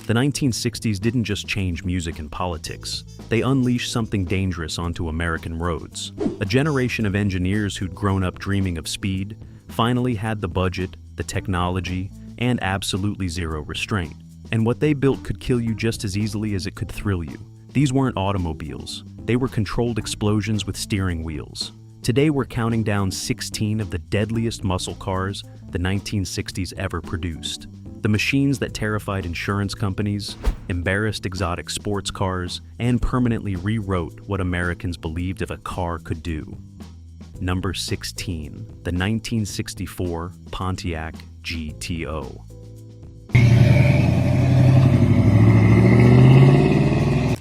The 1960s didn't just change music and politics. They unleashed something dangerous onto American roads. A generation of engineers who'd grown up dreaming of speed finally had the budget, the technology, and absolutely zero restraint. And what they built could kill you just as easily as it could thrill you. These weren't automobiles. They were controlled explosions with steering wheels. Today we're counting down 16 of the deadliest muscle cars the 1960s ever produced. The machines that terrified insurance companies, embarrassed exotic sports cars, and permanently rewrote what Americans believed if a car could do. Number 16, the 1964 Pontiac GTO.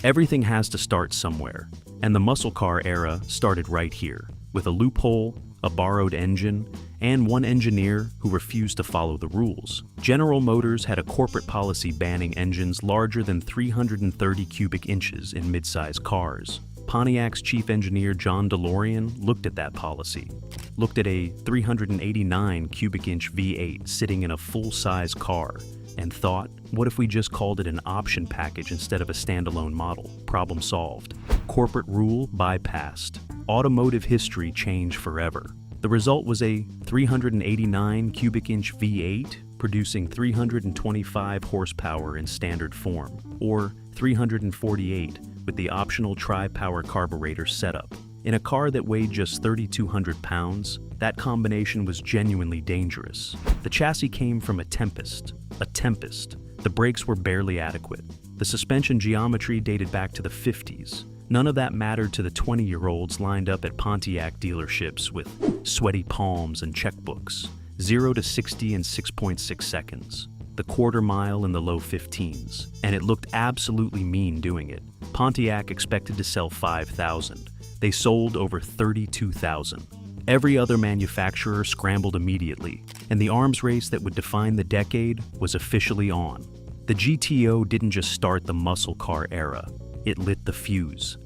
Everything has to start somewhere, and the muscle car era started right here, with a loophole, a borrowed engine, and one engineer who refused to follow the rules. General Motors had a corporate policy banning engines larger than 330 cubic inches in midsize cars. Pontiac's chief engineer John DeLorean looked at that policy, looked at a 389 cubic inch V8 sitting in a full-size car, and thought, what if we just called it an option package instead of a standalone model? Problem solved. Corporate rule bypassed. Automotive history changed forever. The result was a 389 cubic inch V8 producing 325 horsepower in standard form, or 348 with the optional tri-power carburetor setup. In a car that weighed just 3,200 pounds, that combination was genuinely dangerous. The chassis came from a Tempest. The brakes were barely adequate. The suspension geometry dated back to the 50s. None of that mattered to the 20-year-olds lined up at Pontiac dealerships with sweaty palms and checkbooks. 0 to 60 in 6.6 seconds. The quarter mile in the low 15s. And it looked absolutely mean doing it. Pontiac expected to sell 5,000. They sold over 32,000. Every other manufacturer scrambled immediately, and the arms race that would define the decade was officially on. The GTO didn't just start the muscle car era. It lit the fuse.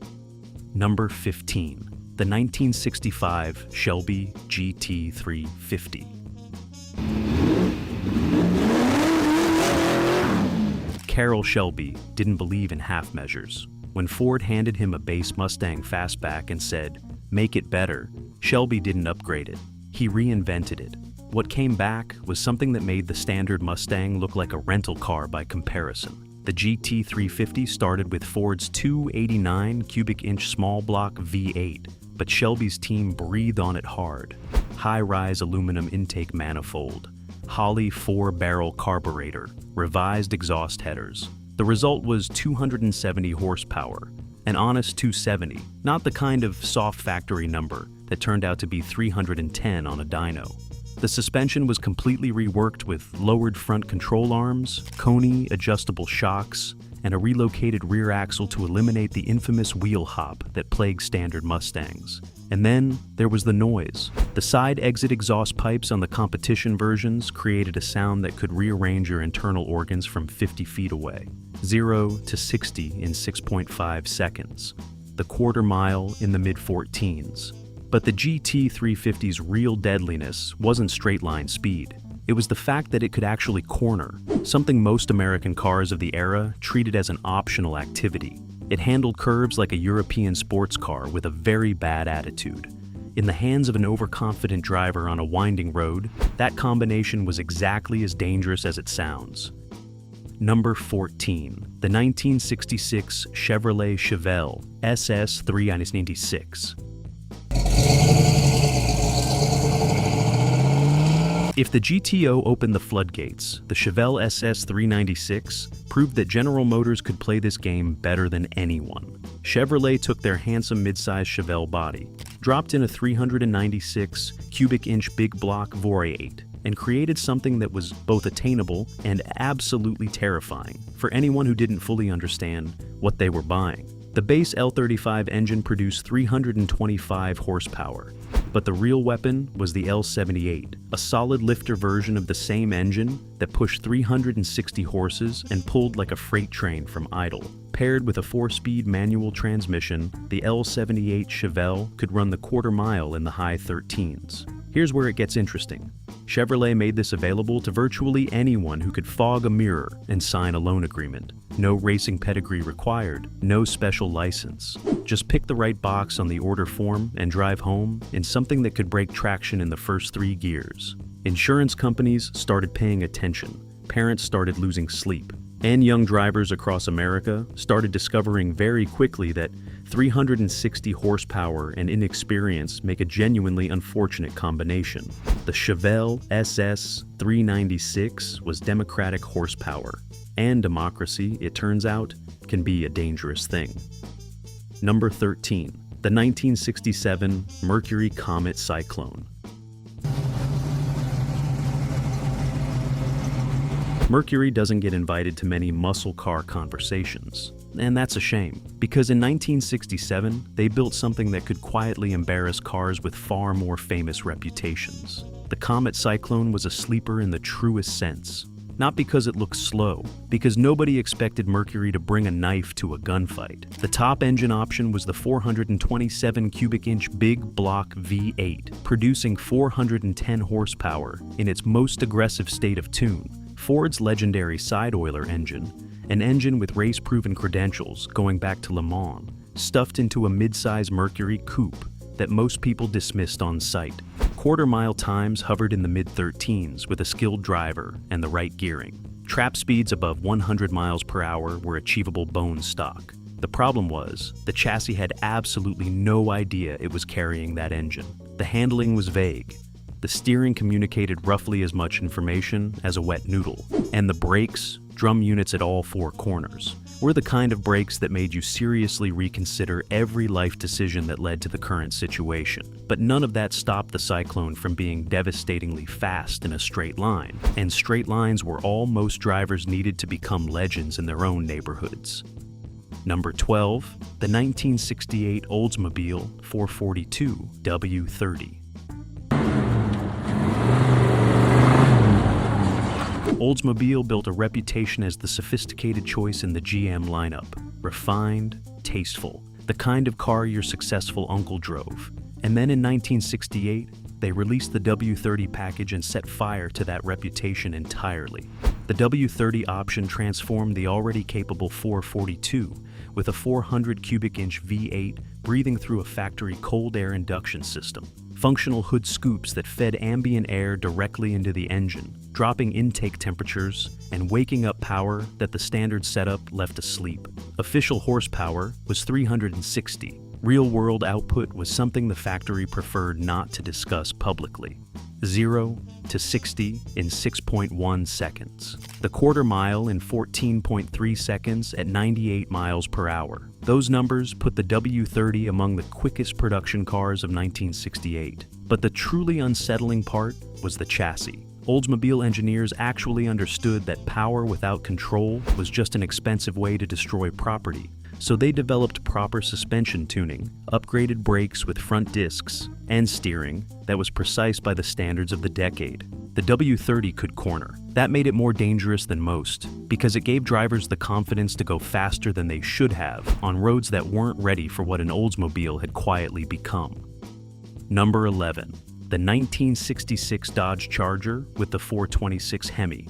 Number 15, the 1965 Shelby GT350. Carroll Shelby didn't believe in half measures. When Ford handed him a base Mustang fastback and said, "Make it better," Shelby didn't upgrade it. He reinvented it. What came back was something that made the standard Mustang look like a rental car by comparison. The GT350 started with Ford's 289 cubic inch small block V8, but Shelby's team breathed on it hard. High-rise aluminum intake manifold, Holley 4-barrel carburetor, revised exhaust headers. The result was 270 horsepower, an honest 270, not the kind of soft factory number that turned out to be 310 on a dyno. The suspension was completely reworked with lowered front control arms, Coney adjustable shocks, and a relocated rear axle to eliminate the infamous wheel hop that plagued standard Mustangs. And then there was the noise. The side exit exhaust pipes on the competition versions created a sound that could rearrange your internal organs from 50 feet away. 0 to 60 in 6.5 seconds. The quarter mile in the mid-14s. But the GT350's real deadliness wasn't straight-line speed. It was the fact that it could actually corner, something most American cars of the era treated as an optional activity. It handled curves like a European sports car with a very bad attitude. In the hands of an overconfident driver on a winding road, that combination was exactly as dangerous as it sounds. Number 14, the 1966 Chevrolet Chevelle SS396. If the GTO opened the floodgates, the Chevelle SS396 proved that General Motors could play this game better than anyone. Chevrolet took their handsome midsize Chevelle body, dropped in a 396 cubic inch big block Variate, and created something that was both attainable and absolutely terrifying for anyone who didn't fully understand what they were buying. The base L35 engine produced 325 horsepower, but the real weapon was the L88, a solid lifter version of the same engine that pushed 360 horses and pulled like a freight train from idle. Paired with a 4-speed manual transmission, the L78 Chevelle could run the quarter mile in the high 13s. Here's where it gets interesting. Chevrolet made this available to virtually anyone who could fog a mirror and sign a loan agreement. No racing pedigree required, no special license. Just pick the right box on the order form and drive home in something that could break traction in the first 3 gears. Insurance companies started paying attention, parents started losing sleep, and young drivers across America started discovering very quickly that 360 horsepower and inexperience make a genuinely unfortunate combination. The Chevelle SS 396 was democratic horsepower, and democracy, it turns out, can be a dangerous thing. Number 13. The 1967 Mercury Comet Cyclone. Mercury doesn't get invited to many muscle car conversations, and that's a shame, because in 1967, they built something that could quietly embarrass cars with far more famous reputations. The Comet Cyclone was a sleeper in the truest sense. Not because it looked slow, because nobody expected Mercury to bring a knife to a gunfight. The top engine option was the 427 cubic inch big block V8, producing 410 horsepower in its most aggressive state of tune. Ford's legendary side-oiler engine, an engine with race-proven credentials going back to Le Mans, stuffed into a mid-size Mercury coupe that most people dismissed on sight. Quarter-mile times hovered in the mid-13s with a skilled driver and the right gearing. Trap speeds above 100 miles per hour were achievable bone stock. The problem was, the chassis had absolutely no idea it was carrying that engine. The handling was vague. The steering communicated roughly as much information as a wet noodle. And the brakes, drum units at all 4 corners, were the kind of brakes that made you seriously reconsider every life decision that led to the current situation. But none of that stopped the Cyclone from being devastatingly fast in a straight line. And straight lines were all most drivers needed to become legends in their own neighborhoods. Number 12, the 1968 Oldsmobile 442 W30. Oldsmobile built a reputation as the sophisticated choice in the GM lineup. Refined, tasteful, the kind of car your successful uncle drove. And then in 1968, they released the W30 package and set fire to that reputation entirely. The W30 option transformed the already capable 442 with a 400 cubic inch V8 breathing through a factory cold air induction system. Functional hood scoops that fed ambient air directly into the engine, dropping intake temperatures and waking up power that the standard setup left asleep. Official horsepower was 360. Real-world output was something the factory preferred not to discuss publicly. 0 to 60 in 6.1 seconds. The quarter mile in 14.3 seconds at 98 miles per hour. Those numbers put the W30 among the quickest production cars of 1968. But the truly unsettling part was the chassis. Oldsmobile engineers actually understood that power without control was just an expensive way to destroy property. So they developed proper suspension tuning, upgraded brakes with front discs, and steering that was precise by the standards of the decade. The W30 could corner. That made it more dangerous than most, because it gave drivers the confidence to go faster than they should have on roads that weren't ready for what an Oldsmobile had quietly become. Number 11. The 1966 Dodge Charger with the 426 Hemi.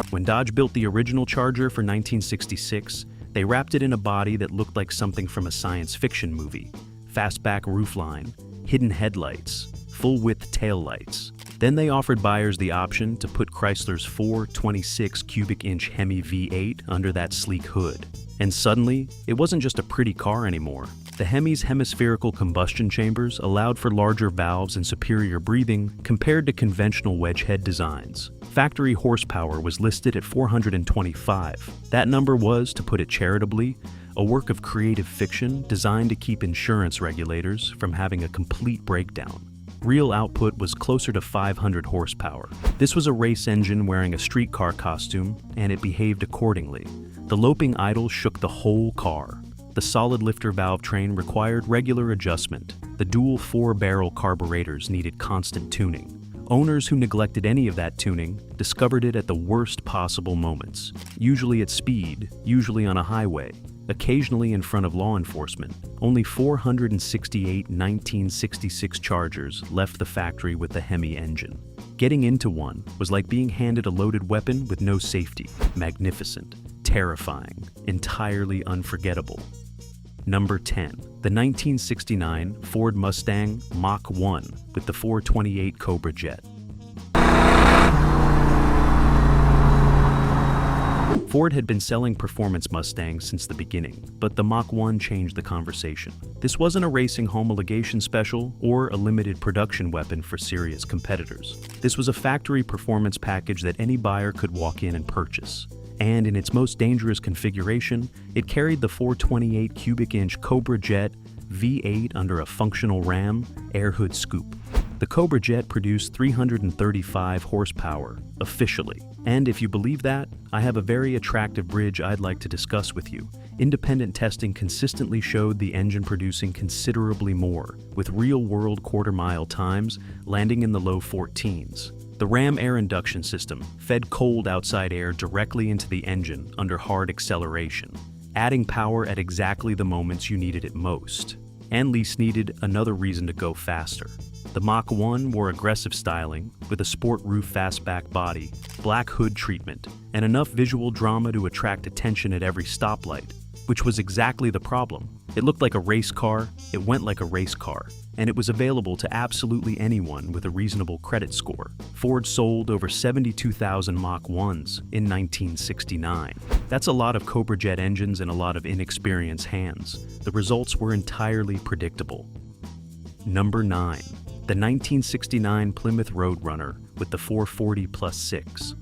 When Dodge built the original Charger for 1966, they wrapped it in a body that looked like something from a science fiction movie. Fastback roofline, hidden headlights, full-width taillights. Then they offered buyers the option to put Chrysler's 426 cubic inch Hemi V8 under that sleek hood. And suddenly, it wasn't just a pretty car anymore. The Hemi's hemispherical combustion chambers allowed for larger valves and superior breathing compared to conventional wedge head designs. Factory horsepower was listed at 425. That number was, to put it charitably, a work of creative fiction designed to keep insurance regulators from having a complete breakdown. Real output was closer to 500 horsepower. This was a race engine wearing a streetcar costume, and it behaved accordingly. The loping idle shook the whole car. The solid lifter valve train required regular adjustment. The dual 4-barrel carburetors needed constant tuning. Owners who neglected any of that tuning discovered it at the worst possible moments, usually at speed, usually on a highway. occasionally in front of law enforcement. Only 468 1966 Chargers left the factory with the Hemi engine. Getting into one was like being handed a loaded weapon with no safety. Magnificent, terrifying, entirely unforgettable. Number 10. The 1969 Ford Mustang Mach 1 with the 428 Cobra Jet. Ford had been selling performance Mustangs since the beginning, but the Mach 1 changed the conversation. This wasn't a racing homologation special or a limited production weapon for serious competitors. This was a factory performance package that any buyer could walk in and purchase. And in its most dangerous configuration, it carried the 428 cubic inch Cobra Jet V8 under a functional Ram Air hood scoop. The Cobra Jet produced 335 horsepower, officially. And if you believe that, I have a very attractive bridge I'd like to discuss with you. Independent testing consistently showed the engine producing considerably more, with real-world quarter-mile times landing in the low 14s. The Ram Air induction system fed cold outside air directly into the engine under hard acceleration, adding power at exactly the moments you needed it most, and least needed another reason to go faster. The Mach 1 wore aggressive styling with a sport roof fastback body, black hood treatment, and enough visual drama to attract attention at every stoplight, which was exactly the problem. It looked like a race car, it went like a race car, and it was available to absolutely anyone with a reasonable credit score. Ford sold over 72,000 Mach 1s in 1969. That's a lot of Cobra Jet engines in a lot of inexperienced hands. The results were entirely predictable. Number 9. The 1969 Plymouth Roadrunner with the 440+6.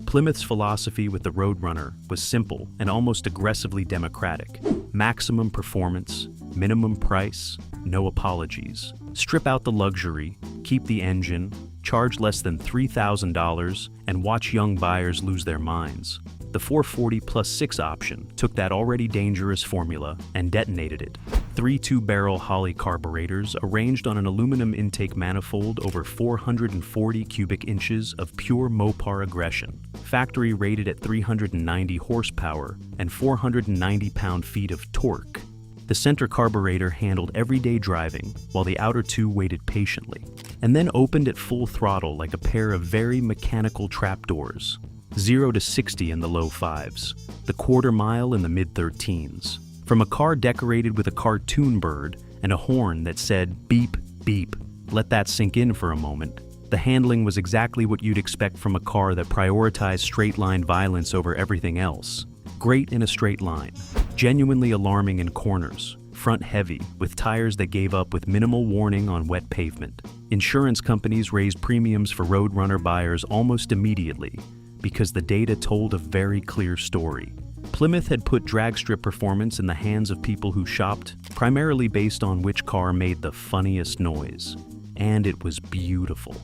Plymouth's philosophy with the Roadrunner was simple and almost aggressively democratic. Maximum performance, minimum price, no apologies. Strip out the luxury, keep the engine, charge less than $3,000, and watch young buyers lose their minds. The 440+6 option took that already dangerous formula and detonated it. 3 two-barrel Holley carburetors arranged on an aluminum intake manifold over 440 cubic inches of pure Mopar aggression. Factory rated at 390 horsepower and 490 pound-feet of torque. The center carburetor handled everyday driving, while the outer two waited patiently, and then opened at full throttle like a pair of very mechanical trapdoors. 0 to 60 in the low 5s, the quarter mile in the mid-13s. From a car decorated with a cartoon bird and a horn that said, "Beep, beep." Let that sink in for a moment. The handling was exactly what you'd expect from a car that prioritized straight-line violence over everything else. Great in a straight line, genuinely alarming in corners, front heavy, with tires that gave up with minimal warning on wet pavement. Insurance companies raised premiums for Roadrunner buyers almost immediately, because the data told a very clear story. Plymouth had put drag strip performance in the hands of people who shopped primarily based on which car made the funniest noise. And it was beautiful.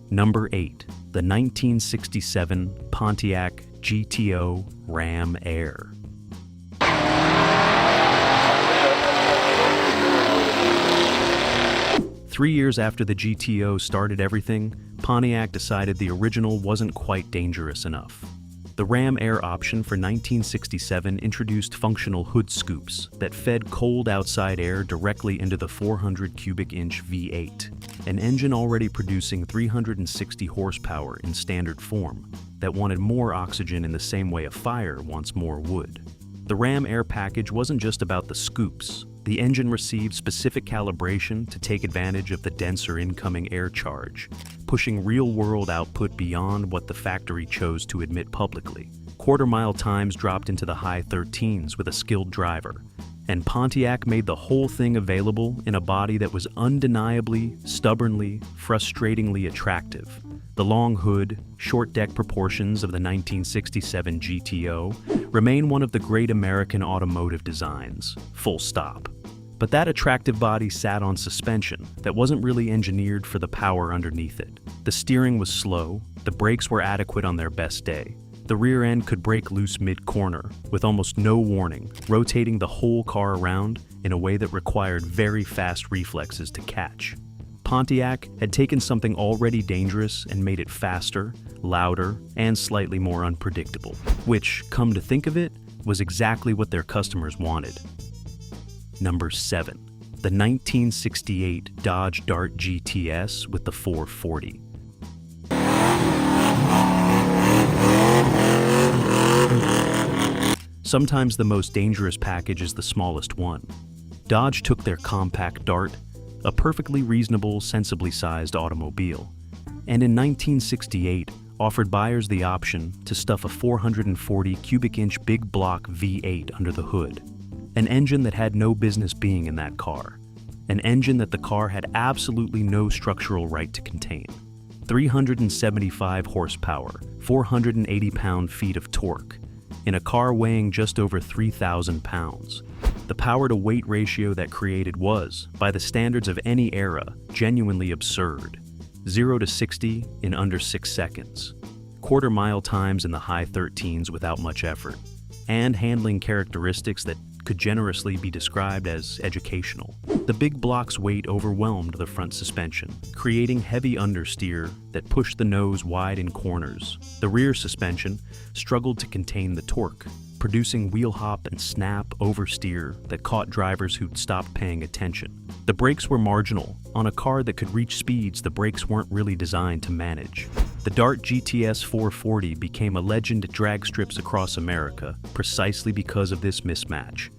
Number 8. The 1967 Pontiac GTO Ram Air. Three years after the GTO started everything, Pontiac decided the original wasn't quite dangerous enough. The Ram Air option for 1967 introduced functional hood scoops that fed cold outside air directly into the 400 cubic inch V8, an engine already producing 360 horsepower in standard form that wanted more oxygen in the same way a fire wants more wood. The Ram Air package wasn't just about the scoops. The engine received specific calibration to take advantage of the denser incoming air charge, pushing real-world output beyond what the factory chose to admit publicly. Quarter-mile times dropped into the high 13s with a skilled driver, and Pontiac made the whole thing available in a body that was undeniably, stubbornly, frustratingly attractive. The long hood, short deck proportions of the 1967 GTO remain one of the great American automotive designs, full stop. But that attractive body sat on suspension that wasn't really engineered for the power underneath it. The steering was slow, the brakes were adequate on their best day. The rear end could break loose mid-corner, with almost no warning, rotating the whole car around in a way that required very fast reflexes to catch. Pontiac had taken something already dangerous and made it faster, louder, and slightly more unpredictable, which, come to think of it, was exactly what their customers wanted. Number 7. The 1968 Dodge Dart GTS with the 440. Sometimes the most dangerous package is the smallest one. Dodge took their compact Dart, a perfectly reasonable, sensibly sized automobile, and in 1968 offered buyers the option to stuff a 440 cubic inch big block V8 under the hood, an engine that had no business being in that car, an engine that the car had absolutely no structural right to contain. 375 horsepower, 480 pound-feet of torque, in a car weighing just over 3,000 pounds. The power-to-weight ratio that created was, by the standards of any era, genuinely absurd. 0 to 60 in under 6 seconds, quarter-mile times in the high 13s without much effort, and handling characteristics that could generously be described as educational. The big block's weight overwhelmed the front suspension, creating heavy understeer that pushed the nose wide in corners. The rear suspension struggled to contain the torque, producing wheel hop and snap oversteer that caught drivers who'd stopped paying attention. The brakes were marginal. On a car that could reach speeds the brakes weren't really designed to manage. The Dart GTS 440 became a legend at drag strips across America precisely because of this mismatch.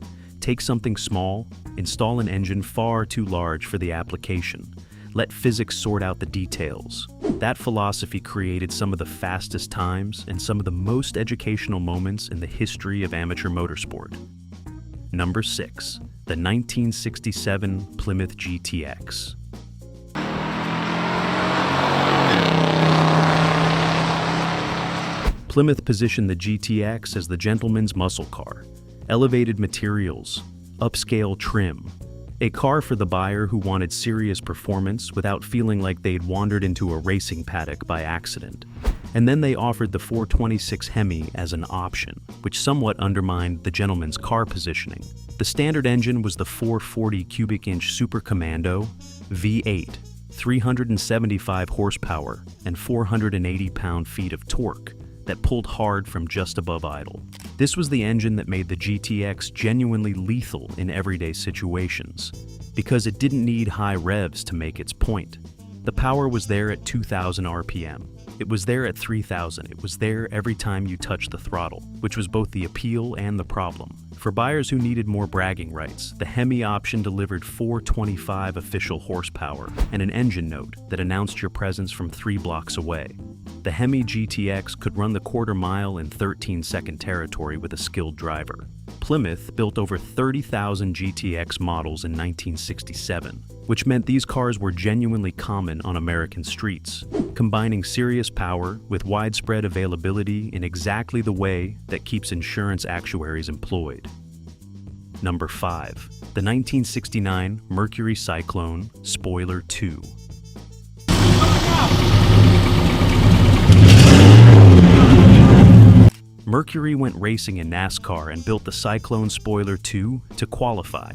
Take something small, install an engine far too large for the application, let physics sort out the details. That philosophy created some of the fastest times and some of the most educational moments in the history of amateur motorsport. Number 6. The 1967 Plymouth GTX. Plymouth positioned the GTX as the gentleman's muscle car. Elevated materials, upscale trim, a car for the buyer who wanted serious performance without feeling like they'd wandered into a racing paddock by accident. And then they offered the 426 Hemi as an option, which somewhat undermined the gentleman's car positioning. The standard engine was the 440 cubic inch Super Commando V8, 375 horsepower and 480 pound-feet of torque that pulled hard from just above idle. This was the engine that made the GTX genuinely lethal in everyday situations, because it didn't need high revs to make its point. The power was there at 2,000 RPM. It was there at 3,000. It was there every time you touched the throttle, which was both the appeal and the problem. For buyers who needed more bragging rights, the Hemi option delivered 425 official horsepower and an engine note that announced your presence from 3 blocks away. The Hemi GTX could run the quarter mile in 13-second territory with a skilled driver. Plymouth built over 30,000 GTX models in 1967, which meant these cars were genuinely common on American streets, combining serious power with widespread availability in exactly the way that keeps insurance actuaries employed. Number 5. The 1969 Mercury Cyclone Spoiler 2. Mercury went racing in NASCAR and built the Cyclone Spoiler 2 to qualify.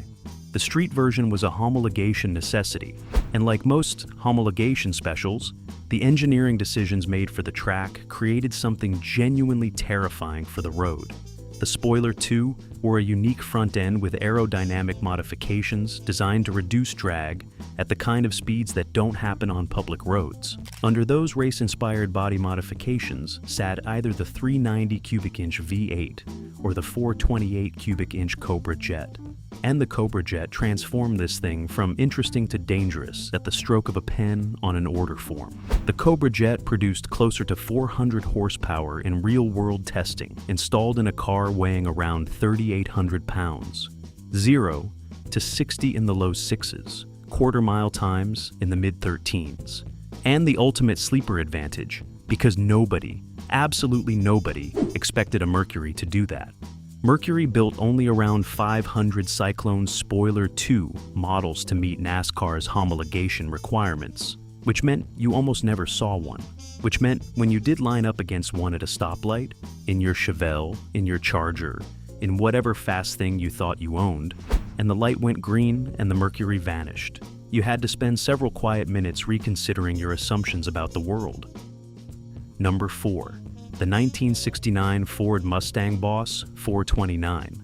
The street version was a homologation necessity, and like most homologation specials, the engineering decisions made for the track created something genuinely terrifying for the road. The Spoiler 2 wore a unique front end with aerodynamic modifications designed to reduce drag at the kind of speeds that don't happen on public roads. Under those race-inspired body modifications sat either the 390 cubic inch V8 or the 428 cubic inch Cobra Jet. And the Cobra Jet transformed this thing from interesting to dangerous at the stroke of a pen on an order form. The Cobra Jet produced closer to 400 horsepower in real-world testing, installed in a car weighing around 3,800 pounds. 0 to 60 in the low 6s, quarter-mile times in the mid-13s. And the ultimate sleeper advantage, because nobody, absolutely nobody, expected a Mercury to do that. Mercury built only around 500 Cyclone Spoiler 2 models to meet NASCAR's homologation requirements, which meant you almost never saw one, which meant when you did line up against one at a stoplight, in your Chevelle, in your Charger, in whatever fast thing you thought you owned, and the light went green and the Mercury vanished, you had to spend several quiet minutes reconsidering your assumptions about the world. Number 4. the 1969 Ford Mustang Boss 429.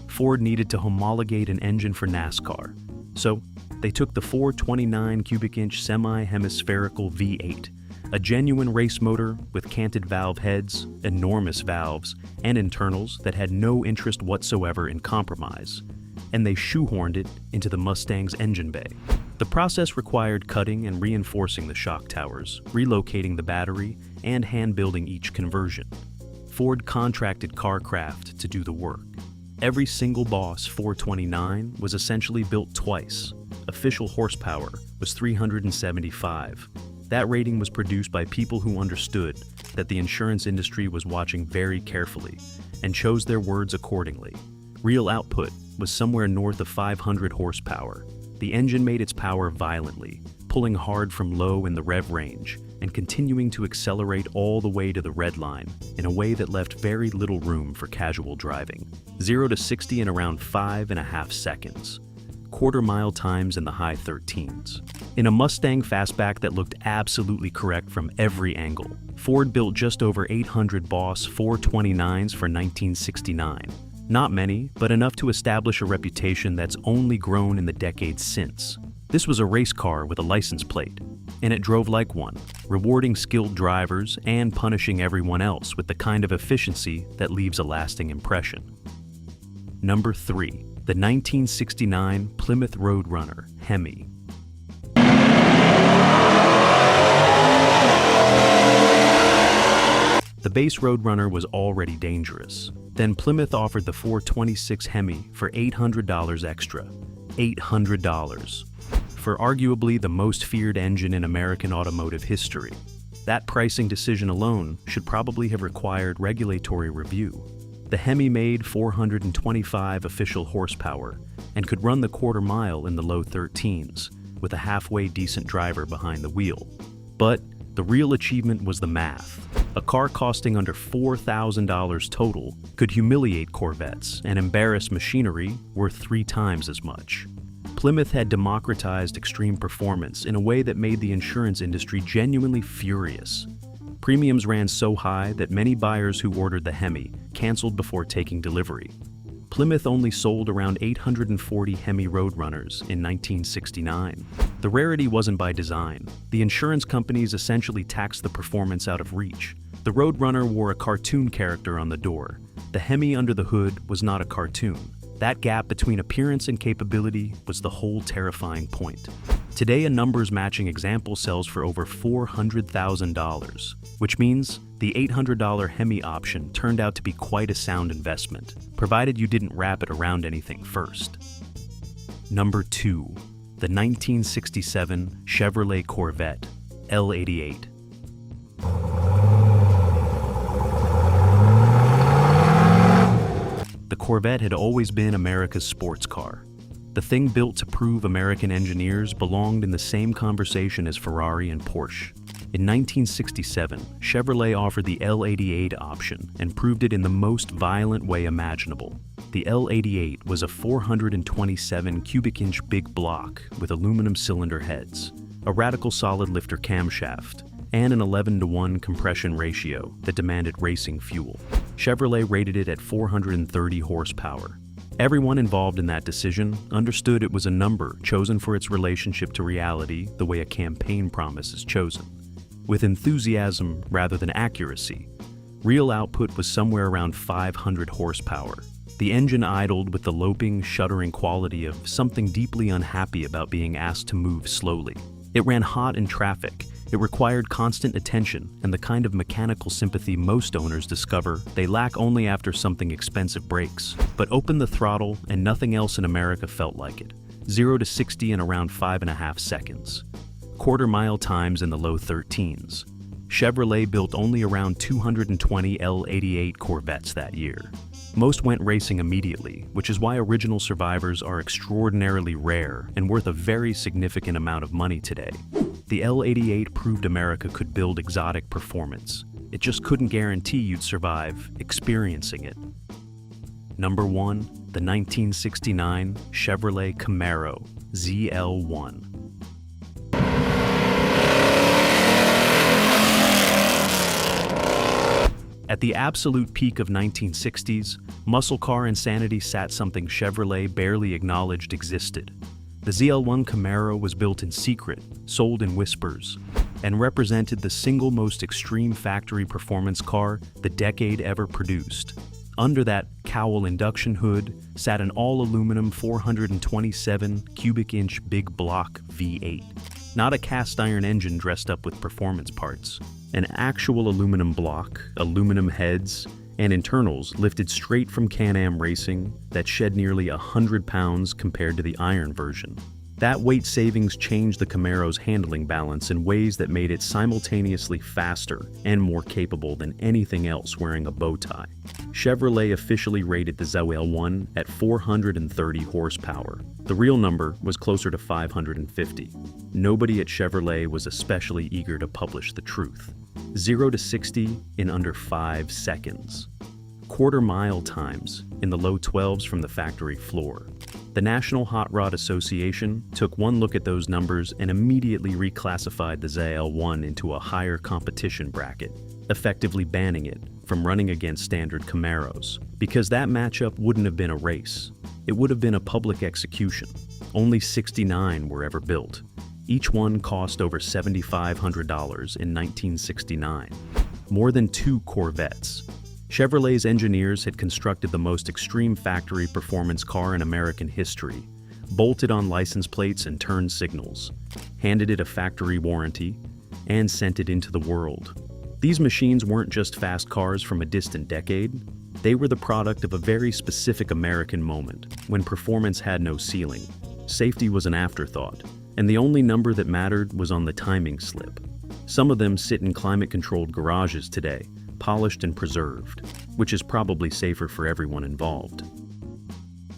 Ford needed to homologate an engine for NASCAR, so they took the 429 cubic inch semi-hemispherical V8, a genuine race motor with canted valve heads, enormous valves, and internals that had no interest whatsoever in compromise, and they shoehorned it into the Mustang's engine bay. The process required cutting and reinforcing the shock towers, relocating the battery, and hand-building each conversion. Ford contracted Carcraft to do the work. Every single Boss 429 was essentially built twice. Official horsepower was 375. That rating was produced by people who understood that the insurance industry was watching very carefully and chose their words accordingly. Real output was somewhere north of 500 horsepower. The engine made its power violently, pulling hard from low in the rev range and continuing to accelerate all the way to the red line in a way that left very little room for casual driving. 0 to 60 in around 5.5 seconds. Quarter-mile times in the high 13s. In a Mustang fastback that looked absolutely correct from every angle, Ford built just over 800 Boss 429s for 1969. Not many, but enough to establish a reputation that's only grown in the decades since. This was a race car with a license plate, and it drove like one, rewarding skilled drivers and punishing everyone else with the kind of efficiency that leaves a lasting impression. Number 3. The 1969 Plymouth Roadrunner Hemi. The base Roadrunner was already dangerous. Then Plymouth offered the 426 Hemi for $800 extra. $800. For arguably the most feared engine in American automotive history. That pricing decision alone should probably have required regulatory review. The Hemi made 425 official horsepower and could run the quarter mile in the low 13s with a halfway decent driver behind the wheel. But the real achievement was the math. A car costing under $4,000 total could humiliate Corvettes and embarrass machinery worth 3 times as much. Plymouth had democratized extreme performance in a way that made the insurance industry genuinely furious. Premiums ran so high that many buyers who ordered the Hemi canceled before taking delivery. Plymouth only sold around 840 Hemi Roadrunners in 1969. The rarity wasn't by design. The insurance companies essentially taxed the performance out of reach. The Roadrunner wore a cartoon character on the door. The Hemi under the hood was not a cartoon. That gap between appearance and capability was the whole terrifying point. Today, a numbers-matching example sells for over $400,000, which means the $800 Hemi option turned out to be quite a sound investment, provided you didn't wrap it around anything first. Number 2. The 1967 Chevrolet Corvette L88. The Corvette had always been America's sports car. The thing built to prove American engineers belonged in the same conversation as Ferrari and Porsche. In 1967, Chevrolet offered the L88 option and proved it in the most violent way imaginable. The L88 was a 427 cubic inch big block with aluminum cylinder heads, a radical solid lifter camshaft, and an 11:1 compression ratio that demanded racing fuel. Chevrolet rated it at 430 horsepower. Everyone involved in that decision understood it was a number chosen for its relationship to reality the way a campaign promise is chosen, with enthusiasm rather than accuracy. Real output was somewhere around 500 horsepower. The engine idled with the loping, shuddering quality of something deeply unhappy about being asked to move slowly. It ran hot in traffic. It required constant attention and the kind of mechanical sympathy most owners discover they lack only after something expensive breaks. But open the throttle and nothing else in America felt like it. 0 to 60 in around 5.5 seconds. Quarter-mile times in the low 13s. Chevrolet built only around 220 L88 Corvettes that year. Most went racing immediately, which is why original survivors are extraordinarily rare and worth a very significant amount of money today. The L88 proved America could build exotic performance. It just couldn't guarantee you'd survive experiencing it. Number 1. The 1969 Chevrolet Camaro ZL1. At the absolute peak of 1960s, muscle car insanity sat something Chevrolet barely acknowledged existed. The ZL1 Camaro was built in secret, sold in whispers, and represented the single most extreme factory performance car the decade ever produced. Under that cowl induction hood sat an all-aluminum 427 cubic inch big block V8. Not a cast iron engine dressed up with performance parts. An actual aluminum block, aluminum heads, and internals lifted straight from Can-Am racing that shed nearly 100 pounds compared to the iron version. That weight savings changed the Camaro's handling balance in ways that made it simultaneously faster and more capable than anything else wearing a bow tie. Chevrolet officially rated the ZL1 at 430 horsepower. The real number was closer to 550. Nobody at Chevrolet was especially eager to publish the truth. 0 to 60 in under 5 seconds. Quarter-mile times in the low 12s from the factory floor. The National Hot Rod Association took one look at those numbers and immediately reclassified the ZL1 into a higher competition bracket, effectively banning it from running against standard Camaros. Because that matchup wouldn't have been a race. It would have been a public execution. Only 69 were ever built. Each one cost over $7,500 in 1969. More than 2 Corvettes. Chevrolet's engineers had constructed the most extreme factory performance car in American history, bolted on license plates and turn signals, handed it a factory warranty, and sent it into the world. These machines weren't just fast cars from a distant decade. They were the product of a very specific American moment, when performance had no ceiling. Safety was an afterthought, and the only number that mattered was on the timing slip. Some of them sit in climate-controlled garages today, polished and preserved, which is probably safer for everyone involved.